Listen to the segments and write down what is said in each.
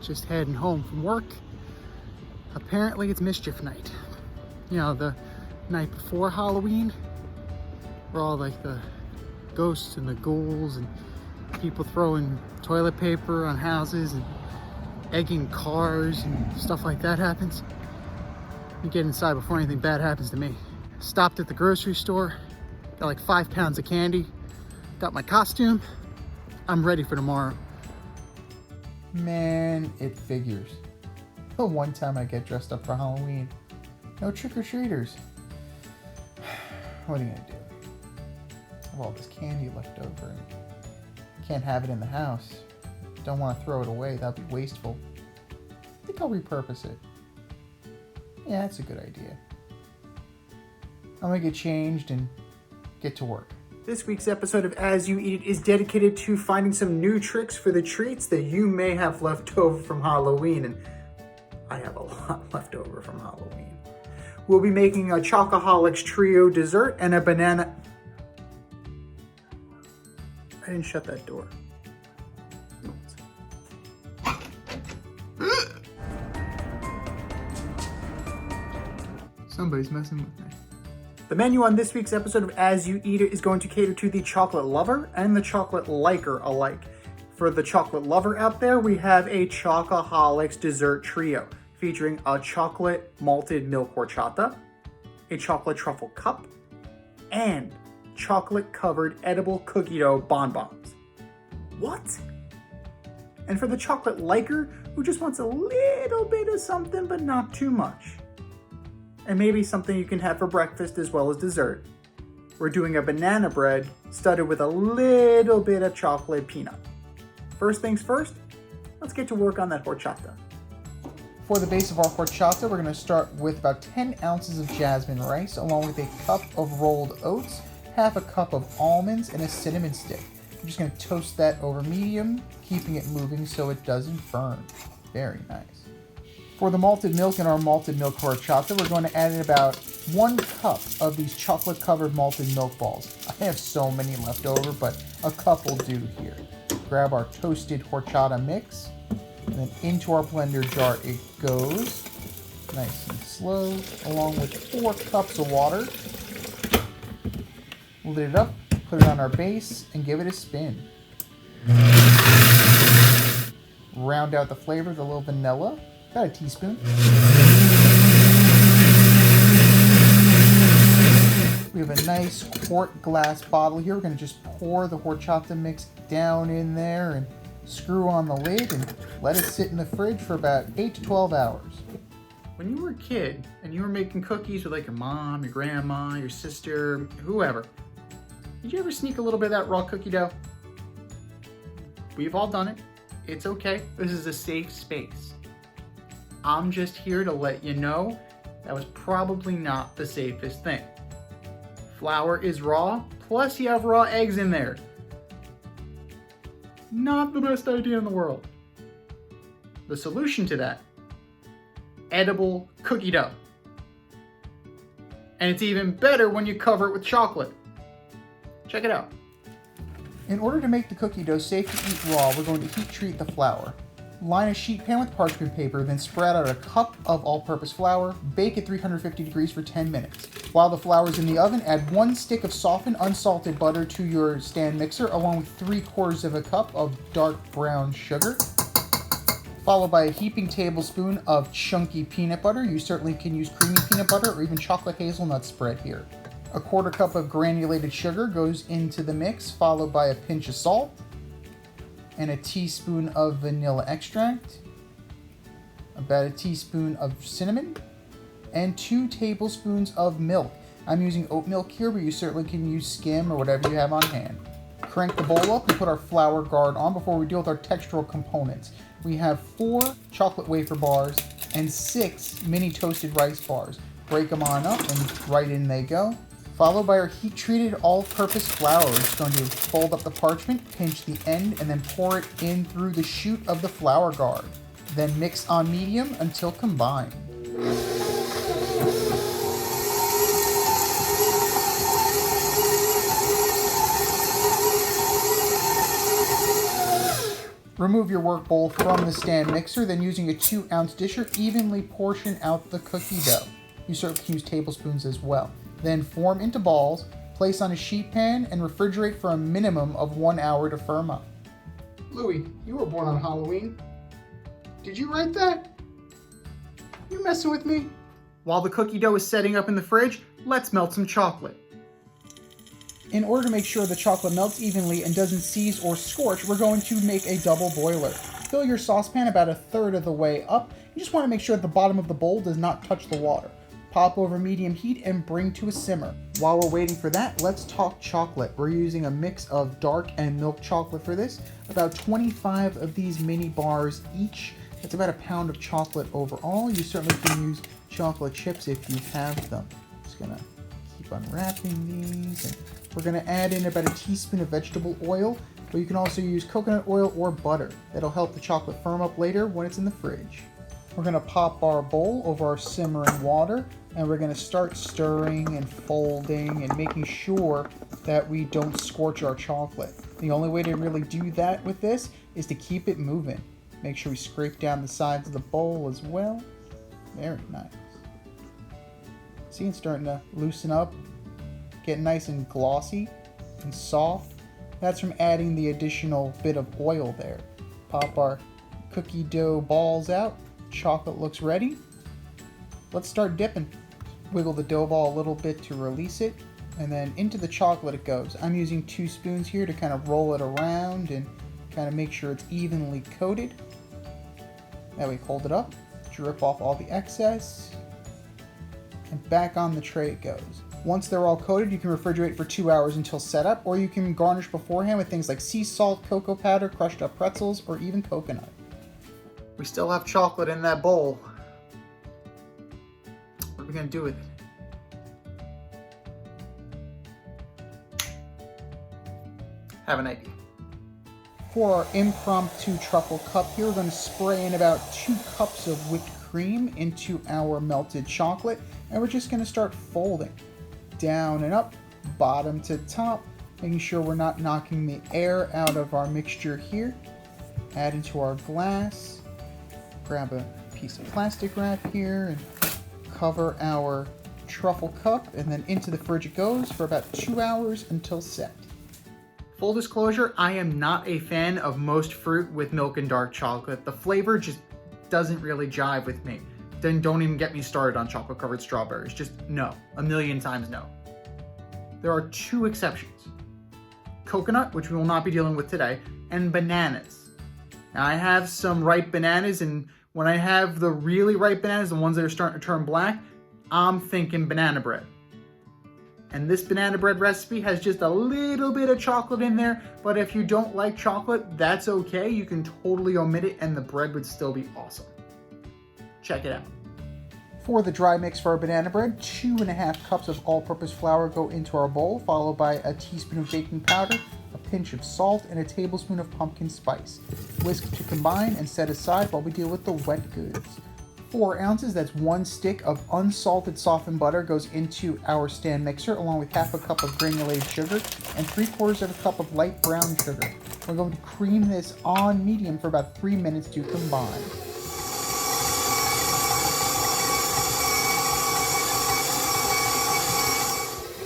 just heading home from work. Apparently it's mischief night. You know, the night before Halloween, where all like the ghosts and the ghouls and people throwing toilet paper on houses and egging cars and stuff like that happens. You get inside before anything bad happens to me. Stopped at the grocery store, got like 5 pounds of candy, got my costume. I'm ready for tomorrow. Man, it figures. The one time I get dressed up for Halloween, no trick-or-treaters. What are you gonna do? I have all this candy left over. Can't have it in the house. Don't want to throw it away, that'd be wasteful. I think I'll repurpose it. Yeah, that's a good idea. I'm gonna get changed and get to work. This week's episode of As You Eat It is dedicated to finding some new tricks for the treats that you may have left over from Halloween, and I have a lot left over from Halloween. We'll be making a Chocoholics Trio dessert and a banana... I didn't shut that door. Somebody's messing with me. The menu on this week's episode of As You Eat It is going to cater to the chocolate lover and the chocolate liker alike. For the chocolate lover out there, we have a Chocoholics dessert trio featuring a chocolate malted milk horchata, a chocolate truffle cup, and chocolate covered edible cookie dough bonbons. What? And for the chocolate liker who just wants a little bit of something but not too much, and maybe something you can have for breakfast as well as dessert, we're doing a banana bread studded with a little bit of chocolate peanut. First things first, let's get to work on that horchata. For the base of our horchata, we're going to start with about 10 ounces of jasmine rice, along with a cup of rolled oats, half a cup of almonds, and a cinnamon stick. I'm just going to toast that over medium, keeping it moving so it doesn't burn. Very nice. For the malted milk in our malted milk horchata, we're going to add in about 1 cup of these chocolate-covered malted milk balls. I have so many left over, but a cup will do here. Grab our toasted horchata mix, and then into our blender jar it goes, nice and slow, along with 4 cups of water. Lid it up, put it on our base, and give it a spin. Round out the flavor with a little vanilla, about a teaspoon. We have a nice quart glass bottle here. We're going to just pour the horchata mix down in there and screw on the lid and let it sit in the fridge for about 8 to 12 hours. When you were a kid and you were making cookies with like your mom, your grandma, your sister, whoever, did you ever sneak a little bit of that raw cookie dough? We've all done it. It's okay. This is a safe space. I'm just here to let you know that was probably not the safest thing. Flour is raw, plus you have raw eggs in there. Not the best idea in the world. The solution to that, edible cookie dough. And it's even better when you cover it with chocolate. Check it out. In order to make the cookie dough safe to eat raw, we're going to heat treat the flour. Line a sheet pan with parchment paper, then spread out a cup of all-purpose flour. Bake at 350 degrees for 10 minutes. While the flour is in the oven, add 1 stick of softened unsalted butter to your stand mixer, along with 3/4 of a cup of dark brown sugar, followed by a heaping tablespoon of chunky peanut butter. You certainly can use creamy peanut butter or even chocolate hazelnut spread here. A 1/4 cup of granulated sugar goes into the mix, followed by a pinch of salt, and a teaspoon of vanilla extract, about a teaspoon of cinnamon, and 2 tablespoons of milk. I'm using oat milk here, but you certainly can use skim or whatever you have on hand. Crank the bowl up and put our flour guard on before we deal with our textural components. We have 4 chocolate wafer bars and 6 mini toasted rice bars. Break them on up and right in they go. Followed by our heat-treated all-purpose flour. We're just going to fold up the parchment, pinch the end, and then pour it in through the chute of the flour guard. Then mix on medium until combined. Remove your work bowl from the stand mixer, then using a 2-ounce disher, evenly portion out the cookie dough. You certainly can use tablespoons as well. Then form into balls, place on a sheet pan, and refrigerate for a minimum of 1 hour to firm up. Louis, you were born on Halloween. Did you write that? You messing with me? While the cookie dough is setting up in the fridge, let's melt some chocolate. In order to make sure the chocolate melts evenly and doesn't seize or scorch, we're going to make a double boiler. Fill your saucepan about 1/3 of the way up. You just want to make sure the bottom of the bowl does not touch the water. Pop over medium heat and bring to a simmer. While we're waiting for that, let's talk chocolate. We're using a mix of dark and milk chocolate for this. About 25 of these mini bars each. That's about 1 pound of chocolate overall. You certainly can use chocolate chips if you have them. Just gonna keep unwrapping these. And we're gonna add in about 1 teaspoon of vegetable oil, but you can also use coconut oil or butter. That'll help the chocolate firm up later when it's in the fridge. We're gonna pop our bowl over our simmering water, and we're gonna start stirring and folding and making sure that we don't scorch our chocolate. The only way to really do that with this is to keep it moving. Make sure we scrape down the sides of the bowl as well. Very nice. See, it's starting to loosen up, get nice and glossy and soft. That's from adding the additional bit of oil there. Pop our cookie dough balls out. Chocolate looks ready. Let's start dipping. Wiggle the dough ball a little bit to release it, and then into the chocolate it goes. I'm using 2 spoons here to kind of roll it around and kind of make sure it's evenly coated. That way, hold it up, drip off all the excess, and back on the tray it goes. Once they're all coated, you can refrigerate for 2 hours until setup, or you can garnish beforehand with things like sea salt, cocoa powder, crushed up pretzels, or even coconut. We still have chocolate in that bowl. What are we gonna do with it? Have an idea. For our impromptu truffle cup here, we're going to spray in about 2 cups of whipped cream into our melted chocolate, and we're just going to start folding down and up, bottom to top, making sure we're not knocking the air out of our mixture here. Add into our glass, grab a piece of plastic wrap here, and cover our truffle cup, and then into the fridge it goes for about 2 hours until set. Full disclosure, I am not a fan of most fruit with milk and dark chocolate. The flavor just doesn't really jive with me. Then don't even get me started on chocolate covered strawberries. Just no, 1,000,000 times no. There are 2 exceptions. Coconut, which we will not be dealing with today, and bananas. Now I have some ripe bananas, and when I have the really ripe bananas, the ones that are starting to turn black, I'm thinking banana bread. And this banana bread recipe has just a little bit of chocolate in there, but if you don't like chocolate, that's okay. You can totally omit it and the bread would still be awesome. Check it out. For the dry mix for our banana bread, 2.5 cups of all-purpose flour go into our bowl, followed by a teaspoon of baking powder, a pinch of salt, and a tablespoon of pumpkin spice. Whisk to combine and set aside while we deal with the wet goods. 4 ounces, that's 1 stick of unsalted softened butter goes into our stand mixer, along with 1/2 cup of granulated sugar and 3/4 cup of light brown sugar. We're going to cream this on medium for about 3 minutes to combine.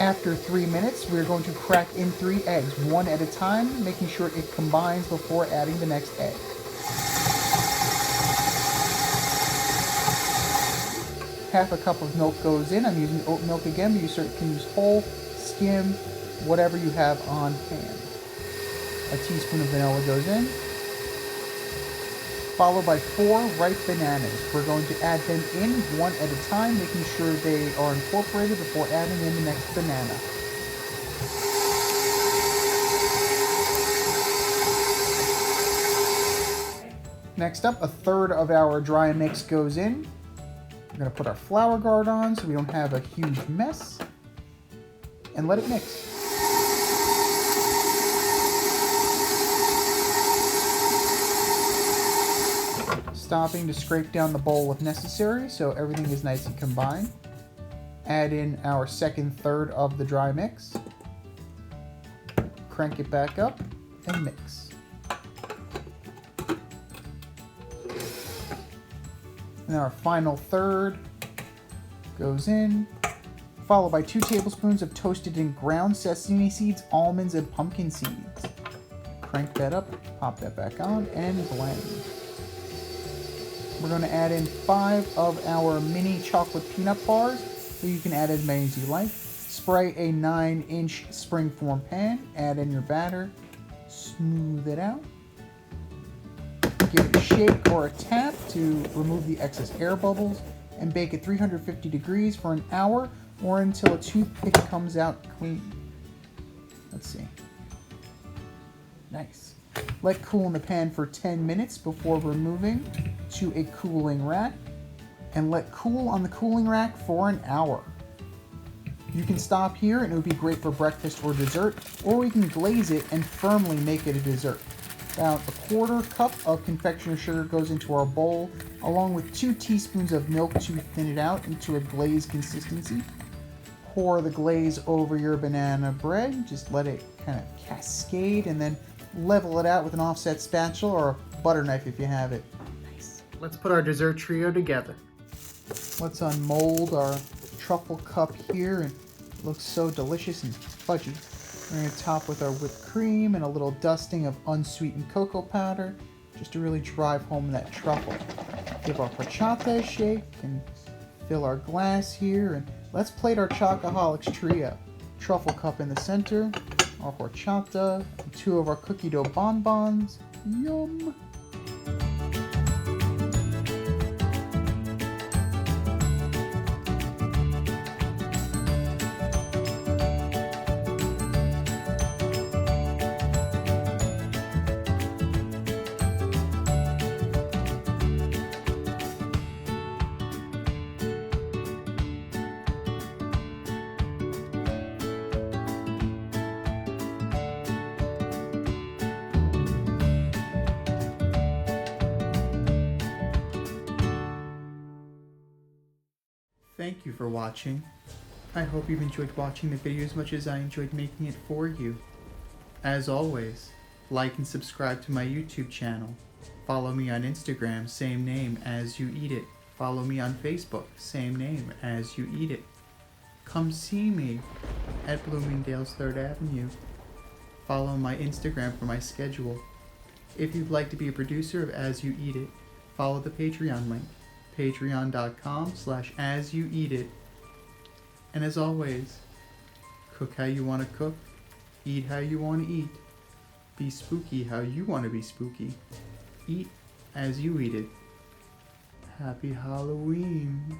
After 3 minutes, we're going to crack in 3 eggs, 1 at a time, making sure it combines before adding the next egg. 1/2 cup of milk goes in. I'm using oat milk again, but you certainly can use whole, skim, whatever you have on hand. A teaspoon of vanilla goes in, followed by 4 ripe bananas. We're going to add them in 1 at a time, making sure they are incorporated before adding in the next banana. Next up, 1/3 of our dry mix goes in. We're going to put our flour guard on so we don't have a huge mess, and let it mix. Stopping to scrape down the bowl if necessary so everything is nice and combined. Add in our second third of the dry mix. Crank it back up and mix. And our final third goes in, followed by 2 tablespoons of toasted and ground sesame seeds, almonds, and pumpkin seeds. Crank that up, pop that back on, and blend. We're going to add in 5 of our mini chocolate peanut bars, so you can add as many as you like. Spray a 9-inch springform pan, add in your batter, smooth it out. Give it a shake or a tap to remove the excess air bubbles, and bake at 350 degrees for an hour or until a toothpick comes out clean. Let's see. Nice. Let cool in the pan for 10 minutes before removing to a cooling rack, and let cool on the cooling rack for an hour. You can stop here and it would be great for breakfast or dessert, or we can glaze it and firmly make it a dessert. About a 1/4 cup of confectioner sugar goes into our bowl, along with 2 teaspoons of milk to thin it out into a glaze consistency. Pour the glaze over your banana bread, just let it kind of cascade, and then level it out with an offset spatula or a butter knife if you have it. Nice. Let's put our dessert trio together. Let's unmold our truffle cup here, and it looks so delicious and fudgy. We're going to top with our whipped cream and a little dusting of unsweetened cocoa powder, just to really drive home that truffle. Give our horchata a shake and fill our glass here, and let's plate our Chocoholics trio. Truffle cup in the center, our horchata, and 2 of our cookie dough bonbons. Yum! Thank you for watching. I hope you've enjoyed watching the video as much as I enjoyed making it for you. As always, like and subscribe to my YouTube channel. Follow me on Instagram, same name as You Eat It. Follow me on Facebook, same name as You Eat It. Come see me at Bloomingdale's 3rd Avenue. Follow my Instagram for my schedule. If you'd like to be a producer of As You Eat It, follow the Patreon link. patreon.com/asyoueatit. And as always, cook how you want to cook, eat how you want to eat, be spooky how you want to be spooky, eat as you eat it. Happy Halloween.